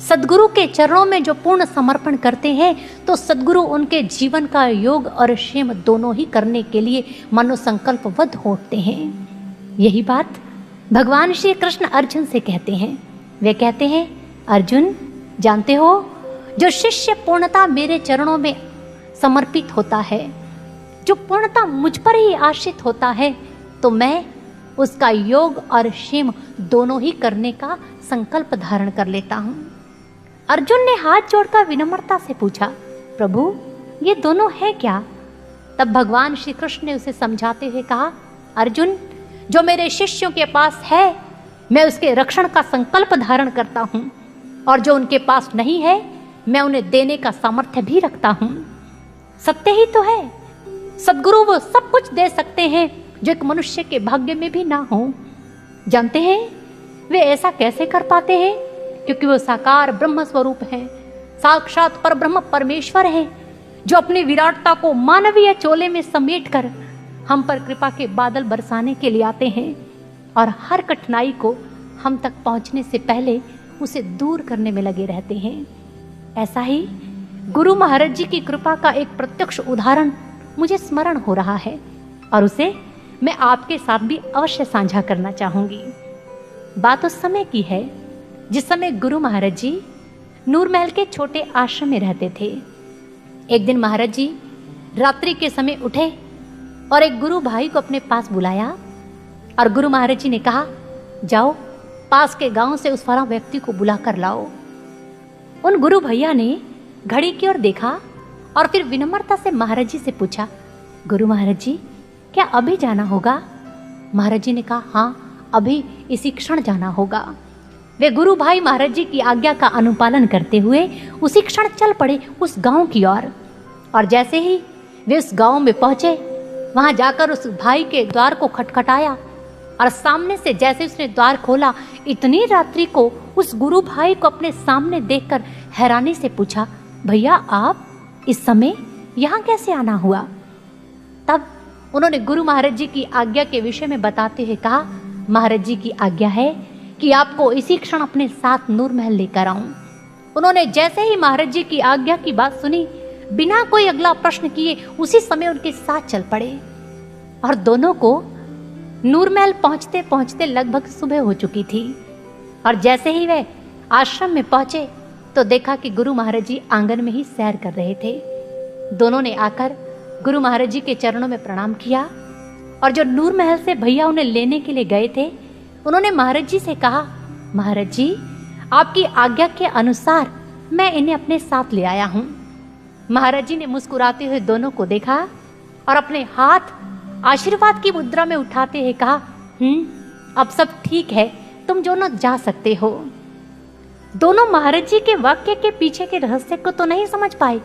सद्गुरु के चरणों में जो पूर्ण समर्पण करते हैं तो सद्गुरु उनके जीवन का योग और क्षेम दोनों ही करने के लिए मनोसंकल्पबद्ध होते हैं। यही बात भगवान श्री कृष्ण अर्जुन से कहते हैं। वे कहते हैं, अर्जुन जानते हो, जो शिष्य पूर्णता मेरे चरणों में समर्पित होता है, जो पूर्णता मुझ पर ही आश्रित होता है, तो मैं उसका योग और क्षेम दोनों ही करने का संकल्प धारण कर लेता हूँ। अर्जुन ने हाथ जोड़कर विनम्रता से पूछा, प्रभु ये दोनों है क्या? तब भगवान श्री कृष्ण ने उसे समझाते हुए कहा, अर्जुन जो मेरे शिष्यों के पास है मैं उसके रक्षण का संकल्प धारण करता हूँ, और जो उनके पास नहीं है मैं उन्हें देने का सामर्थ्य भी रखता हूँ। सत्य ही तो है, सद्गुरु वो सब कुछ दे सकते हैं जो एक मनुष्य के भाग्य में भी ना हो। जानते हैं वे ऐसा कैसे कर पाते हैं? क्योंकि वो साकार ब्रह्म स्वरूप है, साक्षात पर ब्रह्म परमेश्वर है, जो अपनी विराटता को मानवीय चोले में समेट कर हम पर कृपा के बादल बरसाने के लिए आते हैं और हर कठिनाई को हम तक पहुंचने से पहले उसे दूर करने में लगे रहते हैं। ऐसा ही गुरु महाराज जी की कृपा का एक प्रत्यक्ष उदाहरण मुझे स्मरण हो रहा है और उसे मैं आपके साथ भी अवश्य साझा करना चाहूंगी। बात उस समय की है जिस समय गुरु महाराज जी नूरमहल के छोटे आश्रम में रहते थे। एक दिन महाराज जी रात्रि के समय उठे और एक गुरु भाई को अपने पास बुलाया और गुरु महाराज जी ने कहा, जाओ पास के गांव से उस फला व्यक्ति को बुला कर लाओ। उन गुरु भैया ने घड़ी की ओर देखा और फिर विनम्रता से महाराज जी से पूछा, गुरु महाराज जी क्या अभी जाना होगा? महाराज जी ने कहा, हाँ अभी इसी क्षण जाना होगा। वे गुरु भाई महाराज जी की आज्ञा का अनुपालन करते हुए उसी क्षण चल पड़े उस गांव की ओर। और जैसे ही वे उस गांव में पहुंचे, वहां जाकर उस भाई के द्वार को खटखटाया और सामने से जैसे उसने द्वार खोला, इतनी रात्रि को उस गुरु भाई को अपने सामने देखकर हैरानी से पूछा, भैया आप इस समय यहाँ कैसे आना हुआ? तब उन्होंने गुरु महाराज जी की आज्ञा के विषय में बताते हुए कहा, महाराज जी की आज्ञा है कि आपको इसी क्षण अपने साथ नूरमहल लेकर आऊं। उन्होंने जैसे ही महाराज जी की आज्ञा की बात सुनी, बिना कोई अगला प्रश्न किए उसी समय उनके साथ चल पड़े और दोनों को नूरमहल पहुंचते पहुंचते लगभग सुबह हो चुकी थी। और जैसे ही वे आश्रम में पहुंचे तो देखा कि गुरु महाराज जी आंगन में ही सैर कर रहे थे। दोनों ने आकर गुरु महाराज जी के चरणों में प्रणाम किया और जो नूरमहल से भैया उन्हें लेने के लिए गए थे, उन्होंने महाराज जी से कहा, महाराज जी आपकी आज्ञा के अनुसार मैं इन्हें अपने साथ ले आया हूँ। महाराज जी ने मुस्कुराते हुए दोनों को देखा और अपने हाथ आशीर्वाद की मुद्रा में उठाते हुए कहा, अब सब ठीक है, तुम दोनों जा सकते हो। दोनों महाराज जी के वाक्य के पीछे के रहस्य को तो नहीं समझ पाए,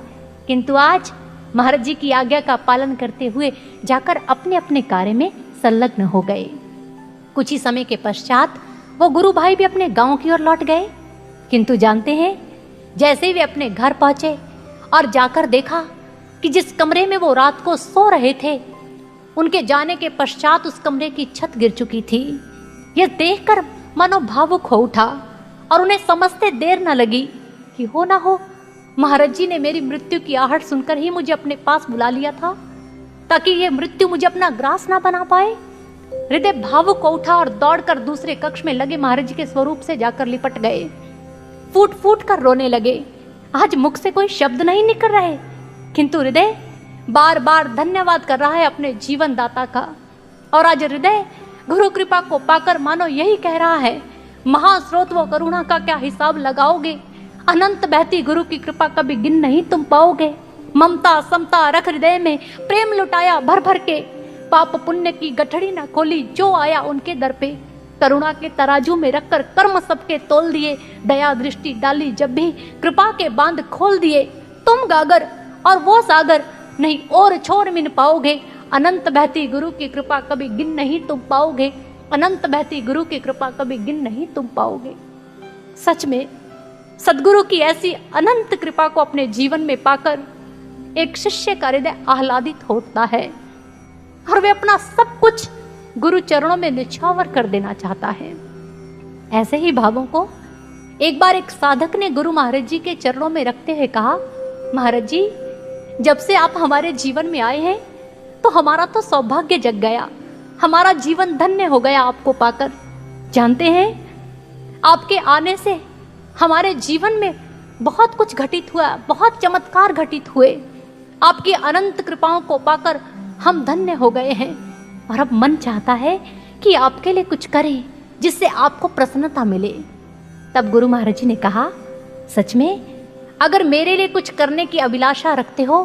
किंतु आज महाराज जी की आज्ञा का पालन करते हुए जाकर अपने अपने कार्य में संलग्न हो गए। कुछ ही समय के पश्चात वो गुरु भाई भी अपने गांव की ओर लौट गए। किंतु जानते हैं, जैसे ही वे अपने घर पहुंचे और जाकर देखा कि जिस कमरे में वो रात को सो रहे थे, उनके जाने के पश्चात उस कमरे की छत गिर चुकी थी। यह देखकर मनो भावुक हो उठा और उन्हें समझते देर न लगी कि हो ना हो महाराज जी ने मेरी मृत्यु की आहट सुनकर ही मुझे अपने पास बुला लिया था, ताकि ये मृत्यु मुझे अपना ग्रास ना बना पाए। हृदय भावुक हो उठा और दौड़कर दूसरे कक्ष में लगे महाराज जी के स्वरूप से जाकर लिपट गए। फूट फूट कर रोने लगे। आज मुख से कोई शब्द नहीं निकल रहे, किंतु हृदय बार बार धन्यवाद कर रहा है अपने जीवन दाता का। और आज हृदय गुरु कृपा को पाकर मानो यही कह रहा है, महास्रोत व करुणा का क्या हिसाब लगाओगे? अनंत बहती गुरु की कृपा कभी गिन नहीं तुम पाओगे। ममता समता रख हृदय में, प्रेम लुटाया भर भर के, पाप पुण्य की गठड़ी न खोली जो आया उनके दर पे। करुणा के तराजू में रखकर कर्म सबके तोल दिए, दया दृष्टि डाली जब भी कृपा के बांध खोल दिए। तुम गागर और वो सागर नहीं और छोर मिन पाओगे। अनंत बहती गुरु की कृपा कभी गिन नहीं तुम पाओगे। अनंत बहती गुरु की कृपा कभी गिन नहीं तुम पाओगे। सच में सद्गुरु की ऐसी अनंत कृपा को अपने जीवन में पाकर एक शिष्य का हृदय आह्लादित होता है और वे अपना सब कुछ गुरु चरणों में निछावर कर देना चाहता है। ऐसे ही भावों को एक बार एक साधक ने गुरु महाराज जी के चरणों में रखते हुए कहा, महाराज जी, जब से आप हमारे जीवन में आए हैं तो हमारा तो सौभाग्य जग गया, हमारा जीवन धन्य हो गया आपको पाकर। जानते हैं, आपके आने से हमारे जीवन में बहुत कुछ घटित हुआ, बहुत चमत्कार घटित हुए। आपकी अनंत कृपाओं को पाकर हम धन्य हो गए हैं और अब मन चाहता है कि आपके लिए कुछ करें जिससे आपको प्रसन्नता मिले। तब गुरु महाराज जी ने कहा, सच में अगर मेरे लिए कुछ करने की अभिलाषा रखते हो,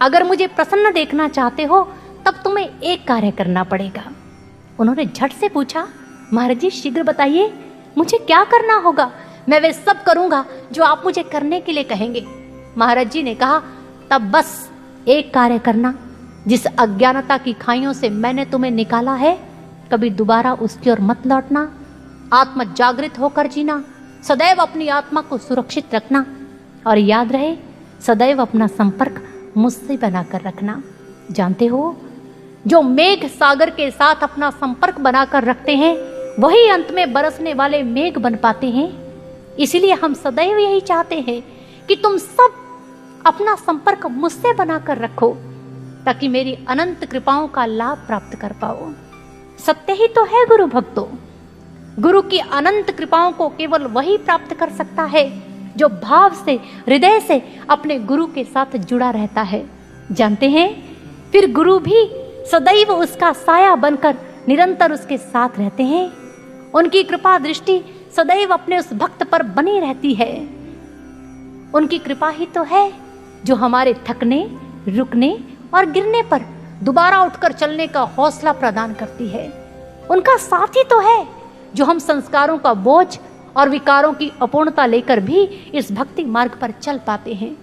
अगर मुझे प्रसन्न देखना चाहते हो, तब तुम्हें एक कार्य करना पड़ेगा। उन्होंने झट से पूछा, महाराज जी शीघ्र बताइए, मुझे क्या करना होगा? मैं वे सब करूंगा जो आप मुझे करने के लिए कहेंगे। महाराज जी ने कहा, तब बस एक कार्य करना, जिस अज्ञानता की खाइयों से मैंने तुम्हें निकाला है, कभी दोबारा उसकी ओर मत लौटना। आत्म जागृत होकर जीना, सदैव अपनी आत्मा को सुरक्षित रखना और याद रहे, सदैव अपना संपर्क मुझसे बनाकर रखना। जानते हो, जो मेघ सागर के साथ अपना संपर्क बनाकर रखते हैं वही अंत में बरसने वाले मेघ बन पाते हैं। इसलिए हम सदैव यही चाहते हैं कि तुम सब अपना संपर्क मुझसे बनाकर रखो, ताकि मेरी अनंत कृपाओं का लाभ प्राप्त कर पाओ। सत्य ही तो है गुरु भक्तों, गुरु की अनंत कृपाओं को केवल वही प्राप्त कर सकता है जो भाव से, हृदय से अपने गुरु के साथ जुड़ा रहता है। जानते हैं, फिर गुरु भी सदैव उसका साया बनकर निरंतर उसके साथ रहते हैं। उनकी कृपा दृष्टि सदैव अपने उस भक्त पर बनी रहती है। उनकी कृपा ही तो है जो हमारे थकने, रुकने और गिरने पर दोबारा उठकर चलने का हौसला प्रदान करती है। उनका साथ ही तो है जो हम संस्कारों का बोझ और विकारों की अपूर्णता लेकर भी इस भक्ति मार्ग पर चल पाते हैं।